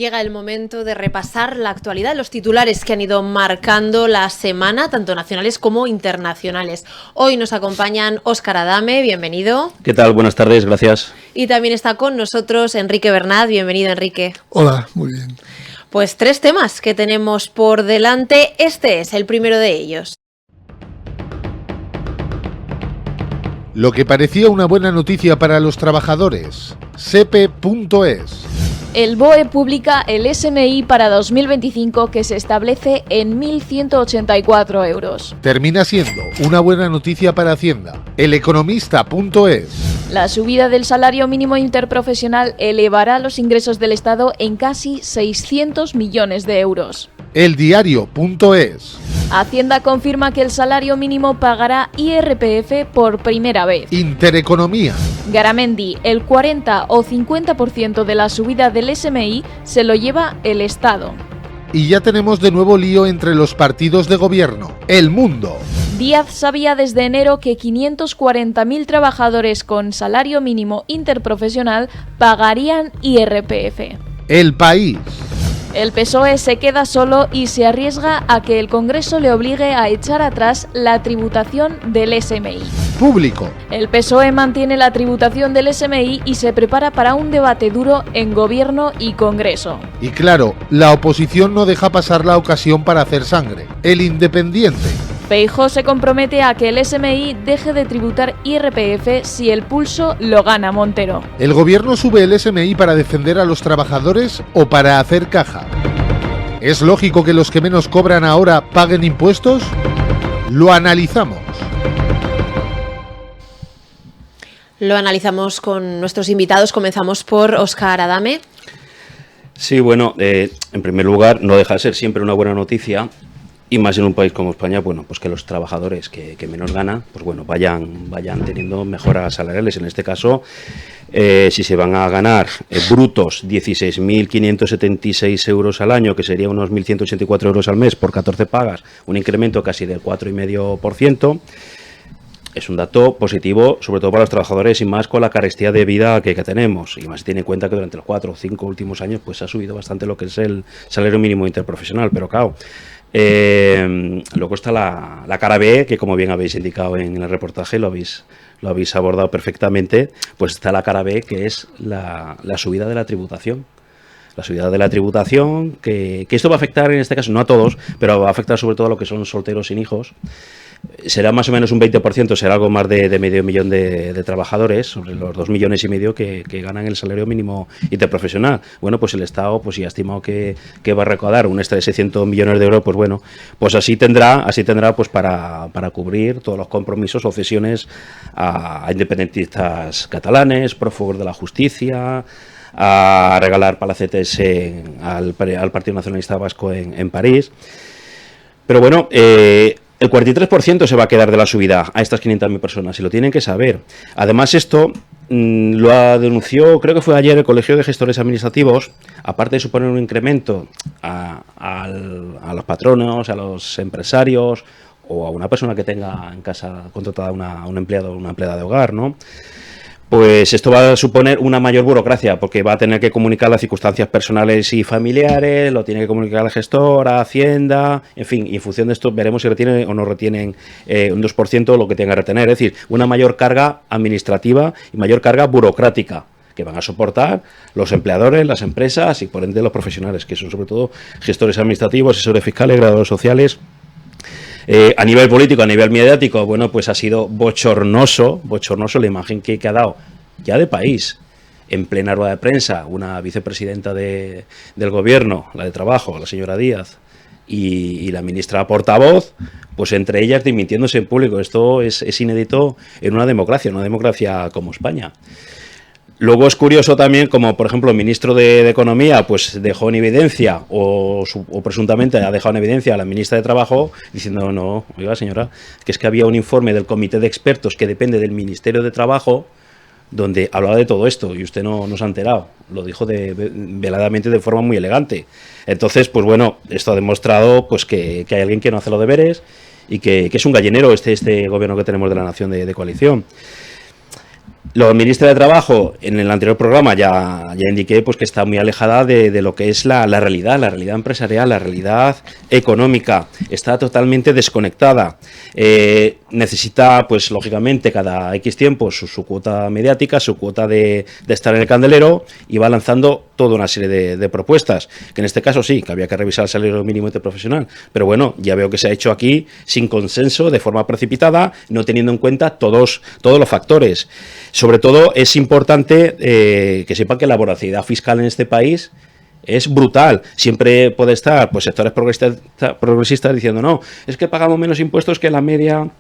Llega el momento de repasar la actualidad, los titulares que han ido marcando la semana, tanto nacionales como internacionales. Hoy nos acompañan Óscar Adame, bienvenido. ¿Qué tal? Buenas tardes, gracias. Y también está con nosotros Enrique Bernat, bienvenido Enrique. Hola, muy bien. Pues 3 temas que tenemos por delante, este es el primero de ellos. Lo que parecía una buena noticia para los trabajadores, sepe.es. El BOE publica el SMI para 2025 que se establece en 1.184 euros. Termina siendo una buena noticia para Hacienda, eleconomista.es. La subida del salario mínimo interprofesional elevará los ingresos del Estado en casi 600 millones de euros. eldiario.es. Hacienda confirma que el salario mínimo pagará IRPF por primera vez. Intereconomía. Garamendi, el 40 o 50% de la subida del SMI se lo lleva el Estado. Y ya tenemos de nuevo lío entre los partidos de gobierno. El Mundo. Díaz sabía desde enero que 540.000 trabajadores con salario mínimo interprofesional pagarían IRPF. El País. El PSOE se queda solo y se arriesga a que el Congreso le obligue a echar atrás la tributación del SMI. Público. El PSOE mantiene la tributación del SMI y se prepara para un debate duro en Gobierno y Congreso. Y claro, la oposición no deja pasar la ocasión para hacer sangre. El Independiente. Feijóo se compromete a que el SMI deje de tributar IRPF si el pulso lo gana Montero. ¿El gobierno sube el SMI para defender a los trabajadores o para hacer caja? ¿Es lógico que los que menos cobran ahora paguen impuestos? Lo analizamos. Lo analizamos con nuestros invitados. Comenzamos por Óscar Adame. Sí, bueno, en primer lugar, no deja de ser siempre una buena noticia, y más en un país como España, bueno, pues que los trabajadores que menos ganan, pues bueno, vayan teniendo mejoras salariales. En este caso, si se van a ganar brutos 16.576 euros al año, que sería unos 1.184 euros al mes por 14 pagas, un incremento casi del 4,5%, es un dato positivo, sobre todo para los trabajadores y más con la carestía de vida que tenemos. Y más se tiene en cuenta que durante los 4 o 5 últimos años pues ha subido bastante lo que es el salario mínimo interprofesional. Pero claro, luego está la cara B, que como bien habéis indicado en el reportaje, lo habéis abordado perfectamente. Pues está la cara B, que es la subida de la tributación. La subida de la tributación, que esto va a afectar en este caso, no a todos, pero va a afectar sobre todo a lo que son solteros sin hijos. Será más o menos un 20%, será algo más de medio millón de trabajadores, sobre los 2,5 millones que ganan el salario mínimo interprofesional. Bueno, pues el Estado pues ya ha estimado que va a recaudar un extra de 600 millones de euros, pues bueno, pues así tendrá pues para cubrir todos los compromisos o cesiones a independentistas catalanes, prófugos de la justicia, a regalar palacetes al Partido Nacionalista Vasco en París. Pero bueno, el 43% se va a quedar de la subida a estas 500.000 personas y lo tienen que saber. Además, esto lo denunció, creo que fue ayer, el Colegio de Gestores Administrativos. Aparte de suponer un incremento a los patronos, a los empresarios o a una persona que tenga en casa contratada un empleado o una empleada de hogar, ¿no? Pues esto va a suponer una mayor burocracia, porque va a tener que comunicar las circunstancias personales y familiares, lo tiene que comunicar al gestor, a Hacienda, en fin, y en función de esto veremos si retienen o no retienen un 2% lo que tenga que retener. Es decir, una mayor carga administrativa y mayor carga burocrática que van a soportar los empleadores, las empresas y por ende los profesionales, que son sobre todo gestores administrativos, asesores fiscales, graduados sociales. A nivel político, a nivel mediático, bueno, pues ha sido bochornoso la imagen que ha dado ya de país. En plena rueda de prensa, una vicepresidenta del gobierno, la de Trabajo, la señora Díaz, y la ministra portavoz, pues entre ellas dimitiéndose en público. Esto es inédito en una democracia como España. Luego es curioso también como, por ejemplo, el ministro de Economía pues dejó en evidencia o presuntamente ha dejado en evidencia a la ministra de Trabajo diciendo, no, oiga señora, que es que había un informe del comité de expertos que depende del Ministerio de Trabajo donde hablaba de todo esto y usted no se ha enterado. Lo dijo veladamente de forma muy elegante. Entonces, pues bueno, esto ha demostrado pues que hay alguien que no hace los deberes y que es un gallinero este gobierno que tenemos de la nación de coalición. La ministra de Trabajo, en el anterior programa ya indiqué pues que está muy alejada de lo que es la realidad empresarial, la realidad económica. Está totalmente desconectada. Necesita, pues lógicamente, cada X tiempo su cuota mediática, su cuota de estar en el candelero, y va lanzando toda una serie de propuestas, que en este caso sí, que había que revisar el salario mínimo interprofesional. Pero bueno, ya veo que se ha hecho aquí sin consenso, de forma precipitada, no teniendo en cuenta todos los factores. Sobre todo es importante que sepan que la voracidad fiscal en este país es brutal. Siempre puede estar pues sectores progresistas diciendo no, es que pagamos menos impuestos que la media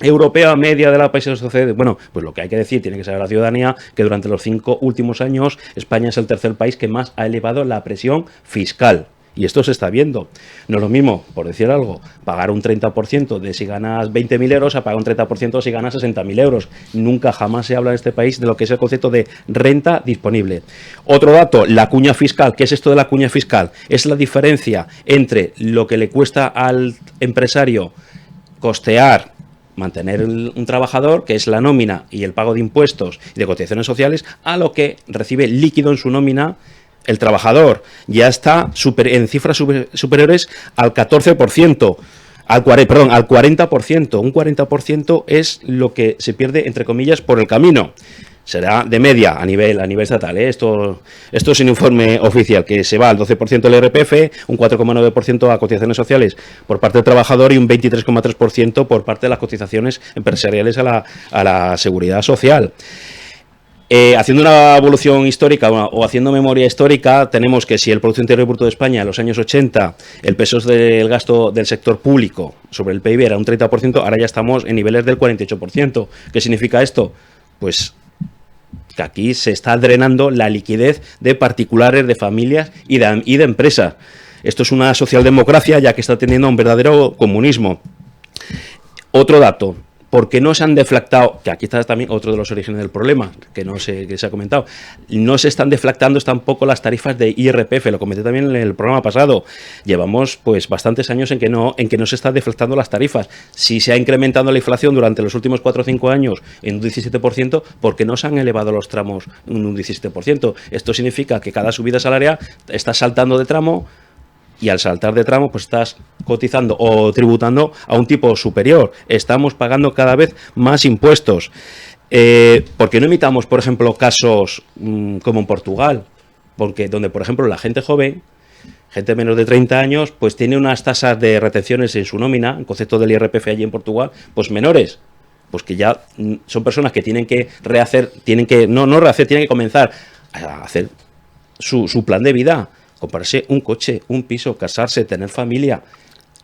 europea, media de la países de la OCDE. Bueno, pues lo que hay que decir, tiene que saber la ciudadanía, que durante los 5 últimos años España es el tercer país que más ha elevado la presión fiscal. Y esto se está viendo. No es lo mismo, por decir algo, pagar un 30% de si ganas 20.000 euros a pagar un 30% si ganas 60.000 euros. Nunca jamás se habla en este país de lo que es el concepto de renta disponible. Otro dato, la cuña fiscal. ¿Qué es esto de la cuña fiscal? Es la diferencia entre lo que le cuesta al empresario costear, mantener un trabajador, que es la nómina y el pago de impuestos y de cotizaciones sociales, a lo que recibe líquido en su nómina el trabajador. Ya está en cifras superiores al 14%, al 40%. Un 40% es lo que se pierde, entre comillas, por el camino. Será de media a nivel estatal, ¿eh? Esto es un informe oficial, que se va al 12% del IRPF, un 4,9% a cotizaciones sociales por parte del trabajador y un 23,3% por parte de las cotizaciones empresariales a la seguridad social. Haciendo una evolución histórica o haciendo memoria histórica, tenemos que si el Producto Interior Bruto de España en los años 80, el peso del gasto del sector público sobre el PIB era un 30%, ahora ya estamos en niveles del 48%. ¿Qué significa esto? Pues que aquí se está drenando la liquidez de particulares, de familias y de empresas. Esto es una socialdemocracia ya que está teniendo un verdadero comunismo. Otro dato. ¿Por qué no se han deflactado? Que aquí está también otro de los orígenes del problema, que se ha comentado. No se están deflactando tampoco las tarifas de IRPF, lo comenté también en el programa pasado. Llevamos pues bastantes años en que no se están deflactando las tarifas. Si se ha incrementado la inflación durante los últimos 4 o 5 años en un 17%, ¿por qué no se han elevado los tramos en un 17%? Esto significa que cada subida salarial está saltando de tramo, y al saltar de tramo pues estás cotizando o tributando a un tipo superior. Estamos pagando cada vez más impuestos. ¿Por qué no imitamos, por ejemplo, casos como en Portugal? Porque donde, por ejemplo, la gente joven, gente menos de 30 años, pues tiene unas tasas de retenciones en su nómina, en concepto del IRPF allí en Portugal, pues menores. Pues que ya son personas que tienen que tienen que comenzar a hacer su plan de vida. Comprarse un coche, un piso, casarse, tener familia.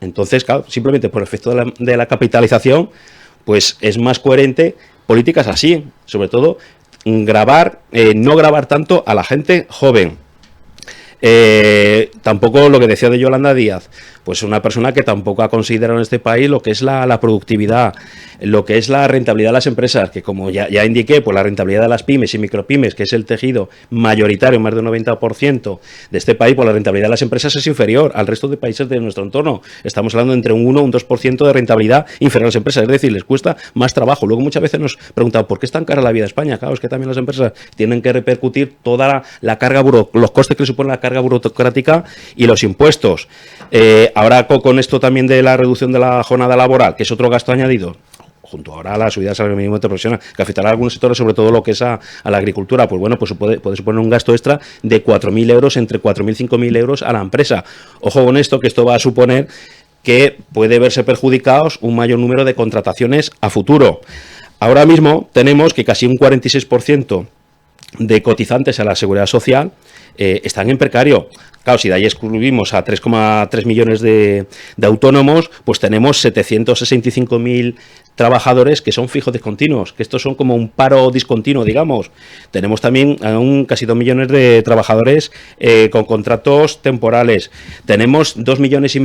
Entonces, claro, simplemente por el efecto de la capitalización, pues es más coherente políticas así. Sobre todo, no gravar tanto a la gente joven. Tampoco lo que decía de Yolanda Díaz, pues una persona que tampoco ha considerado en este país lo que es la productividad, lo que es la rentabilidad de las empresas, que como ya indiqué, pues la rentabilidad de las pymes y micropymes, que es el tejido mayoritario, más del 90% de este país, pues la rentabilidad de las empresas es inferior al resto de países de nuestro entorno. Estamos hablando entre un 1 o un 2% de rentabilidad inferior a las empresas, es decir, les cuesta más trabajo. Luego muchas veces nos preguntan, ¿por qué es tan cara la vida en España? Claro, es que también las empresas tienen que repercutir toda la carga los costes que le supone la carga burocrática y los impuestos. Ahora con esto también de la reducción de la jornada laboral, que es otro gasto añadido, junto ahora a la subida del salario mínimo interprofesional, que afectará a algunos sectores, sobre todo lo que es a la agricultura, pues bueno, pues puede suponer un gasto extra de 4.000 euros, entre 4.000 y 5.000 euros a la empresa. Ojo con esto, que esto va a suponer que puede verse perjudicados un mayor número de contrataciones a futuro. Ahora mismo tenemos que casi un 46% de cotizantes a la seguridad social están en precario. Claro, si de ahí excluimos a 3,3 millones de autónomos, pues tenemos 765.000 trabajadores que son fijos discontinuos, que estos son como un paro discontinuo, digamos. Tenemos también casi 2 millones de trabajadores con contratos temporales. Tenemos 2,5 millones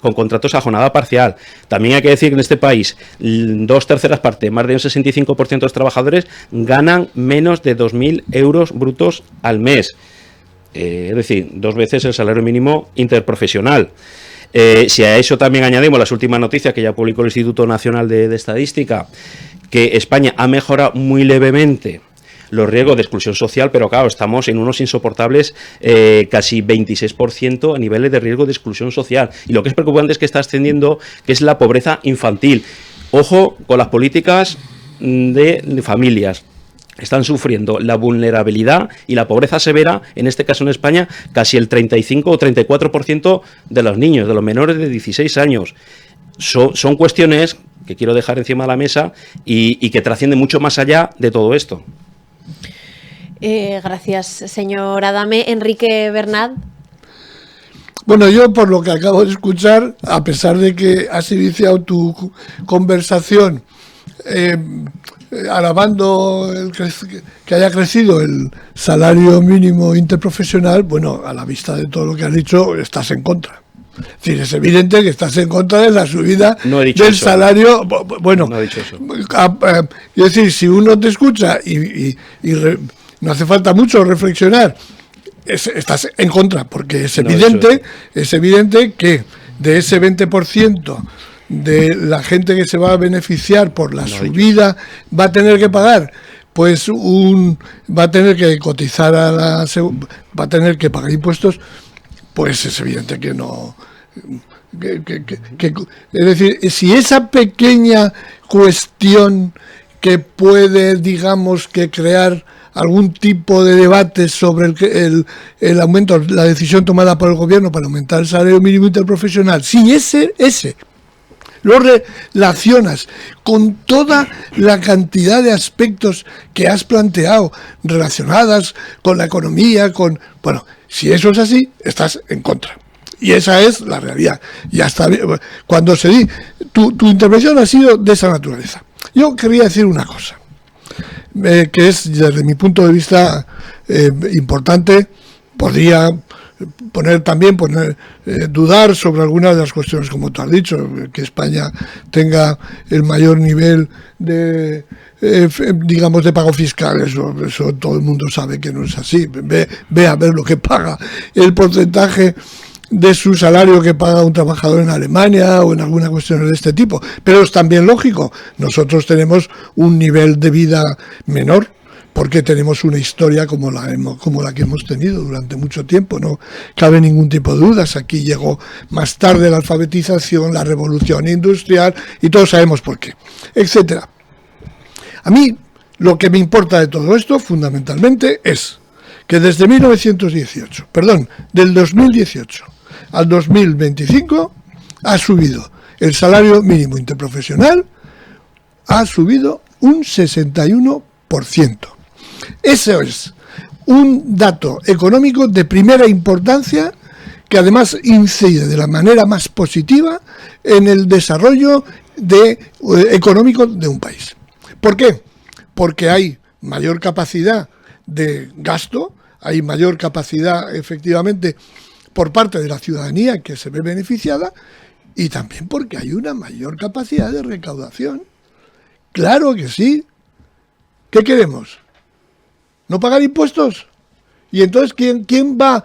con contratos a jornada parcial. También hay que decir que en este país 2/3 partes, más de un 65% de los trabajadores ganan menos de 2.000 euros brutos al mes. Es decir, 2 veces el salario mínimo interprofesional. Si a eso también añadimos las últimas noticias que ya publicó el Instituto Nacional de Estadística, que España ha mejorado muy levemente los riesgos de exclusión social, pero claro, estamos en unos insoportables casi 26% a niveles de riesgo de exclusión social. Y lo que es preocupante es que está ascendiendo, que es la pobreza infantil. Ojo con las políticas de familias. Están sufriendo la vulnerabilidad y la pobreza severa, en este caso en España, casi el 35 o 34% de los niños, de los menores de 16 años. Son cuestiones que quiero dejar encima de la mesa y que trascienden mucho más allá de todo esto. Gracias, señor Adame. Enrique Bernat. Bueno, yo por lo que acabo de escuchar, a pesar de que has iniciado tu conversación alabando que haya crecido el salario mínimo interprofesional, bueno, a la vista de todo lo que has dicho, estás en contra. Es decir, es evidente que estás en contra de la subida del salario. Bueno, no he dicho eso. Es decir, si uno te escucha y no hace falta mucho reflexionar, estás en contra, porque es evidente que de ese 20% de la gente que se va a beneficiar por la subida va a tener que pagar, pues va a tener que cotizar va a tener que pagar impuestos, pues es evidente que no. Es decir, si esa pequeña cuestión que puede, digamos, que crear algún tipo de debate sobre el aumento, la decisión tomada por el gobierno para aumentar el salario mínimo interprofesional, si ese lo relacionas con toda la cantidad de aspectos que has planteado relacionadas con la economía, bueno, si eso es así, estás en contra. Y esa es la realidad. Ya está. Cuando tu intervención ha sido de esa naturaleza. Yo quería decir una cosa, que es, desde mi punto de vista, importante. Podría dudar sobre algunas de las cuestiones, como tú has dicho, que España tenga el mayor nivel de digamos de pago fiscal, eso todo el mundo sabe que no es así. Ve a ver lo que paga, el porcentaje de su salario que paga un trabajador en Alemania o en alguna cuestión de este tipo. Pero es también lógico, nosotros tenemos un nivel de vida menor, porque tenemos una historia como la que hemos tenido durante mucho tiempo, no cabe ningún tipo de dudas. Aquí llegó más tarde la alfabetización, la revolución industrial, y todos sabemos por qué, etcétera. A mí lo que me importa de todo esto fundamentalmente es que desde del 2018 al 2025 ha subido el salario mínimo interprofesional, ha subido un 61%. Eso es un dato económico de primera importancia que además incide de la manera más positiva en el desarrollo económico de un país. ¿Por qué? Porque hay mayor capacidad de gasto, hay mayor capacidad efectivamente por parte de la ciudadanía que se ve beneficiada, y también porque hay una mayor capacidad de recaudación. Claro que sí. ¿Qué queremos? ¿No pagar impuestos? Y entonces, ¿quién va a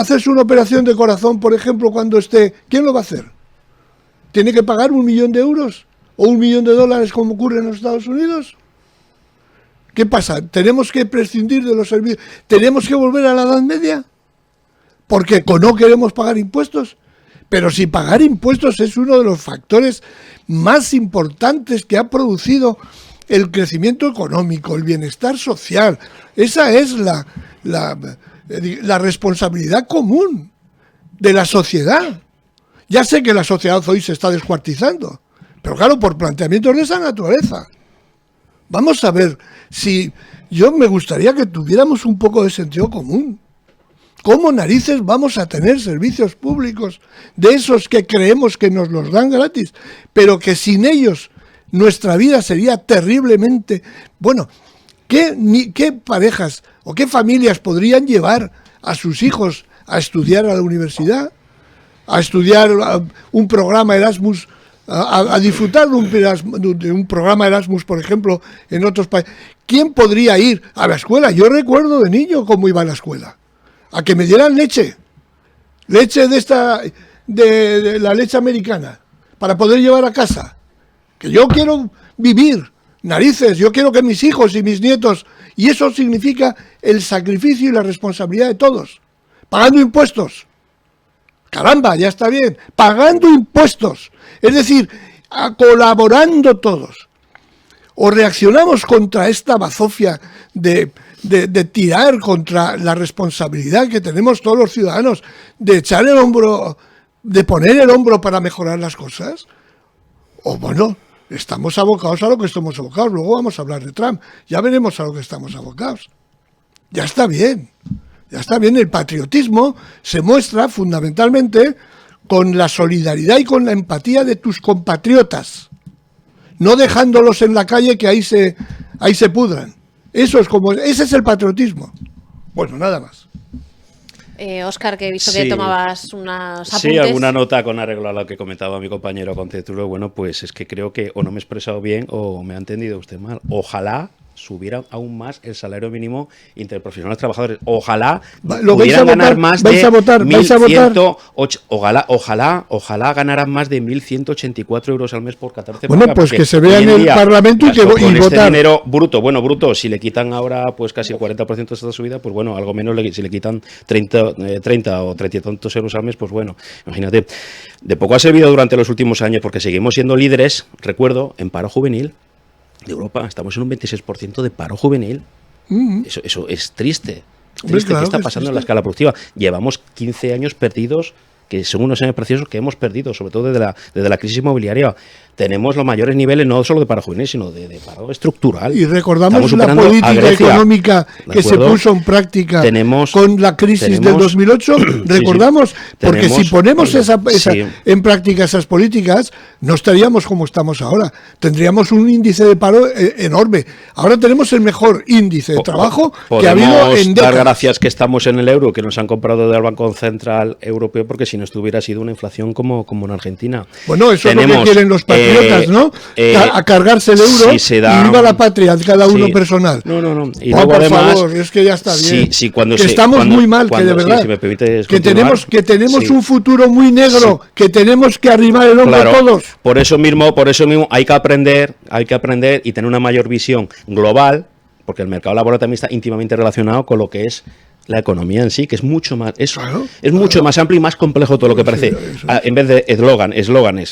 hacerse una operación de corazón, por ejemplo, cuando esté? ¿Quién lo va a hacer? ¿Tiene que pagar 1 millón de euros? ¿O $1 millón como ocurre en los Estados Unidos? ¿Qué pasa? ¿Tenemos que prescindir de los servicios? ¿Tenemos que volver a la Edad Media? ¿Porque no queremos pagar impuestos? Pero si pagar impuestos es uno de los factores más importantes que ha producido el crecimiento económico, el bienestar social. Esa es la responsabilidad común de la sociedad. Ya sé que la sociedad hoy se está descuartizando, pero claro, por planteamientos de esa naturaleza. Vamos a ver, yo me gustaría que tuviéramos un poco de sentido común. ¿Cómo narices vamos a tener servicios públicos de esos que creemos que nos los dan gratis, pero que sin ellos nuestra vida sería terriblemente... Bueno, ¿qué parejas o qué familias podrían llevar a sus hijos a estudiar a la universidad, a estudiar un programa Erasmus, a disfrutar de un programa Erasmus, por ejemplo, en otros países? ¿Quién podría ir a la escuela? Yo recuerdo de niño cómo iba a la escuela. A que me dieran leche de la leche americana, para poder llevar a casa. Que yo quiero vivir Narices, yo quiero que mis hijos y mis nietos, y eso significa el sacrificio y la responsabilidad de todos, pagando impuestos. Caramba, ya está bien, pagando impuestos, es decir, colaborando todos. O reaccionamos contra esta bazofia de tirar contra la responsabilidad que tenemos todos los ciudadanos, de echar el hombro, de poner el hombro para mejorar las cosas, o bueno, estamos abocados a lo que estamos abocados. Luego vamos a hablar de Trump, ya veremos a lo que estamos abocados. Ya está bien, el patriotismo se muestra fundamentalmente con la solidaridad y con la empatía de tus compatriotas, no dejándolos en la calle que ahí se pudran. Ese es el patriotismo. Bueno, nada más. Óscar, que he visto Sí. que tomabas unos apuntes. Sí, alguna nota con arreglo a lo que comentaba mi compañero Conceitulo. Bueno, pues es que creo que o no me he expresado bien o me ha entendido usted mal. Ojalá subiera aún más el salario mínimo interprofesional de los trabajadores. Ojalá ¿Lo vais a pudieran ganar votar? más ¿Vais de a votar? ¿Vais a votar? 1.108. Ojalá ganaran más de 1.184 euros al mes por 14 Bueno, pagas, pues porque que se vea hoy en el día, Parlamento y con este votar. dinero bruto, si le quitan ahora pues casi el 40% de esta subida, pues bueno, algo menos si le quitan 30 o 30 y tantos euros al mes, pues bueno, imagínate. De poco ha servido durante los últimos años porque seguimos siendo líderes, recuerdo, en paro juvenil de Europa. Estamos en un 26% de paro juvenil. Eso es triste. Hombre, claro ¿Qué está que es pasando en la triste. escala productiva? Llevamos 15 años perdidos, que son unos años preciosos que hemos perdido, sobre todo desde la crisis inmobiliaria. Tenemos los mayores niveles no solo de paro juvenil, sino de paro estructural. Y recordamos Estamos la superando a política Grecia, económica ¿de que se acuerdo? puso en práctica Tenemos- con la crisis del tenemos- 2008. Recordamos, sí. porque Tenemos- si ponemos sí. en práctica esas políticas, no estaríamos como estamos ahora. Tendríamos un índice de paro enorme. Ahora tenemos el mejor índice de trabajo que ha habido Podemos en dar décadas. gracias que estamos en el euro, que nos han comprado del Banco Central Europeo, porque si no estuviera sido una inflación como en Argentina. Bueno, eso es lo que quieren los patriotas, ¿no? A cargarse el euro si se da- y viva la patria de cada uno Sí. personal. No. Y Oh, luego por además, favor, es que ya está bien. Sí, cuando que se- estamos cuando- muy mal, cuando- que de sí, verdad. si me permites que tenemos continuar. Sí. un futuro muy negro, que tenemos que arrimar el hombro Claro, todos. por eso mismo hay que aprender y tener una mayor visión global, porque el mercado laboral también está íntimamente relacionado con lo que es la economía en sí, que es mucho más mucho más amplio y más complejo todo lo que parece. En vez de eslóganes.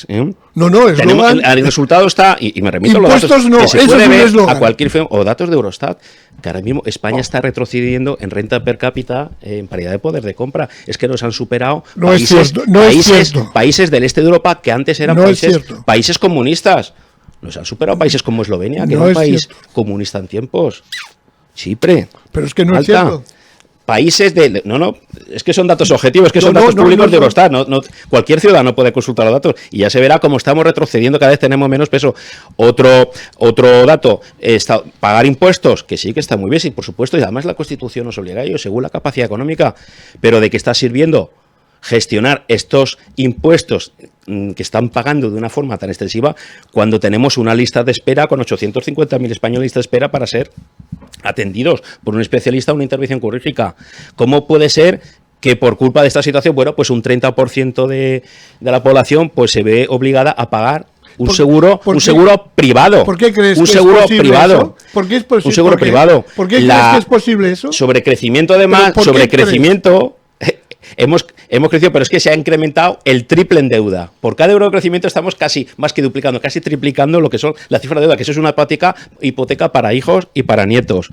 No, Tenemos, eslogan. el resultado está, y me remito a los Impuestos datos no, que se eso puede es un ver eslogan. a cualquier o datos de Eurostat, que ahora mismo España está retrocediendo en renta per cápita en paridad de poder de compra. Es que nos han superado No es cierto, no es cierto. países del este de Europa que antes eran No es países, cierto. países comunistas. Nos han superado países como Eslovenia, que No era un es país cierto. comunista en tiempos. Chipre. Pero es que no es Malta. cierto. Países de... No, es que son datos objetivos, que son No, datos no, públicos no de son- Eurostat. Cualquier ciudadano puede consultar los datos y ya se verá cómo estamos retrocediendo, cada vez tenemos menos peso. Otro dato, pagar impuestos, que sí que está muy bien, sí, por supuesto, y además la Constitución nos obliga a ello, según la capacidad económica, pero ¿de qué está sirviendo gestionar estos impuestos que están pagando de una forma tan extensiva cuando tenemos una lista de espera con 850.000 españoles en lista de espera para ser atendidos por un especialista o una intervención quirúrgica? ¿Cómo puede ser que por culpa de esta situación, bueno, pues un 30% de la población pues se ve obligada a pagar un seguro privado? ¿Por qué crees un que seguro es posible privado? eso? ¿Por qué es posible? Un seguro privado. ¿Por qué crees que es posible eso? Sobre crecimiento, además, ¿Pero por qué hemos crecido, pero es que se ha incrementado el triple en deuda. Por cada euro de crecimiento estamos casi, más que duplicando, casi triplicando lo que son la cifra de deuda, que eso es una hipoteca para hijos y para nietos.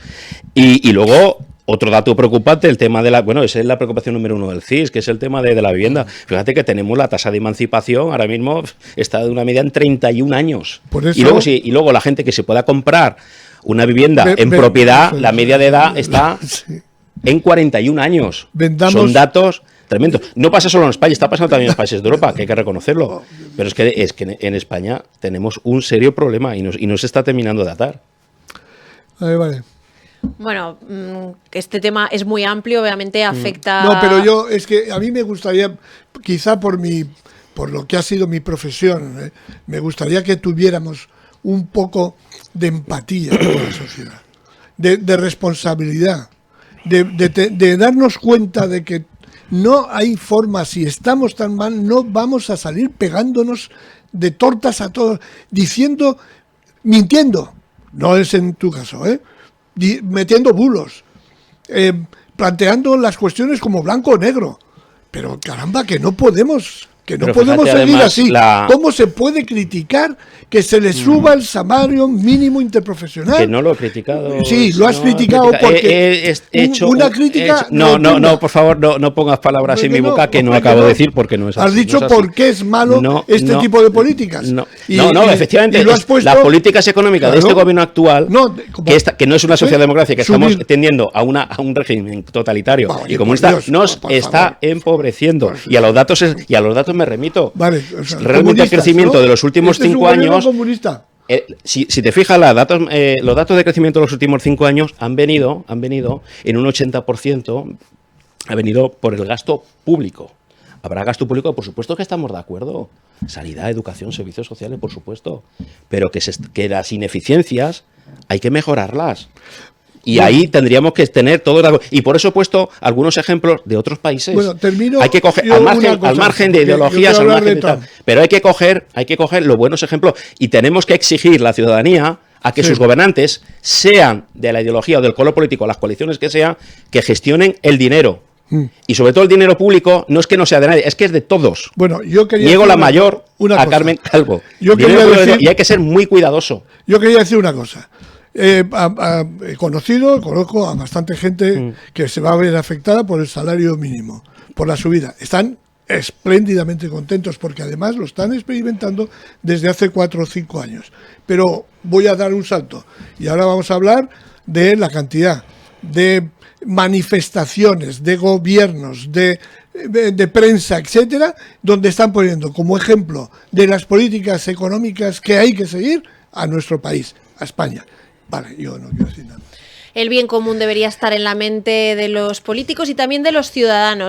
Y luego, otro dato preocupante, el tema de esa es la preocupación número uno del CIS, que es el tema de la vivienda. Fíjate que tenemos la tasa de emancipación, ahora mismo está de una media en 31 años. Por eso- Y luego la gente que se pueda comprar una vivienda en propiedad, la media de edad está Sí. en 41 años. Son datos tremendos. No pasa solo en España, está pasando también en los países de Europa, que hay que reconocerlo. Pero es que en España tenemos un serio problema y no se está terminando de atar. Vale. Bueno, este tema es muy amplio, obviamente afecta... No, pero es que a mí me gustaría, quizá por lo que ha sido mi profesión, me gustaría que tuviéramos un poco de empatía con la sociedad, de responsabilidad, de darnos cuenta de que no hay forma, si estamos tan mal, no vamos a salir pegándonos de tortas a todos, mintiendo. no es en tu caso, metiendo bulos, planteando las cuestiones como blanco o negro. Pero caramba, que no podemos Pero seguir además, así. ¿Cómo se puede criticar que se le suba el salario mínimo interprofesional? Que no lo he criticado. Sí, lo has criticado porque he hecho una crítica. No, por favor, no pongas palabras en mi boca que no acabo de decir porque no es así. Has dicho no es así. por qué es malo este tipo de políticas. No, Y efectivamente, lo has puesto, las políticas económicas de este gobierno actual, que no es una socialdemocracia, que estamos tendiendo a un régimen totalitario y comunista, nos está empobreciendo. Y a los datos me remito. Vale, realmente el crecimiento de los últimos 5 años. Si te fijas, los datos de crecimiento de los últimos 5 años han venido en un 80%, ha venido por el gasto público. Habrá gasto público, por supuesto que estamos de acuerdo. Sanidad, educación, servicios sociales, por supuesto. Pero que las ineficiencias hay que mejorarlas. Y ahí tendríamos que tener todo. Y por eso he puesto algunos ejemplos de otros países. Bueno, termino. Hay que coger, al margen de ideologías, al margen de tal. Pero hay que coger los buenos ejemplos. Y tenemos que exigir la ciudadanía a que sus gobernantes, sean de la ideología o del color político, las coaliciones que sean, que gestionen el dinero. Y sobre todo el dinero público no es que no sea de nadie, es que es de todos. Bueno, yo quería Niego decir la mayor a Carmen Calvo. Y hay que ser muy cuidadoso. Yo quería decir una cosa. Conozco a bastante gente que se va a ver afectada por el salario mínimo, por la subida. Están espléndidamente contentos porque además lo están experimentando desde hace 4 o 5 años. Pero voy a dar un salto y ahora vamos a hablar de la cantidad de manifestaciones, de gobiernos, de prensa, etcétera, donde están poniendo como ejemplo de las políticas económicas que hay que seguir a nuestro país, a España. Vale, yo no quiero decir nada. El bien común debería estar en la mente de los políticos y también de los ciudadanos.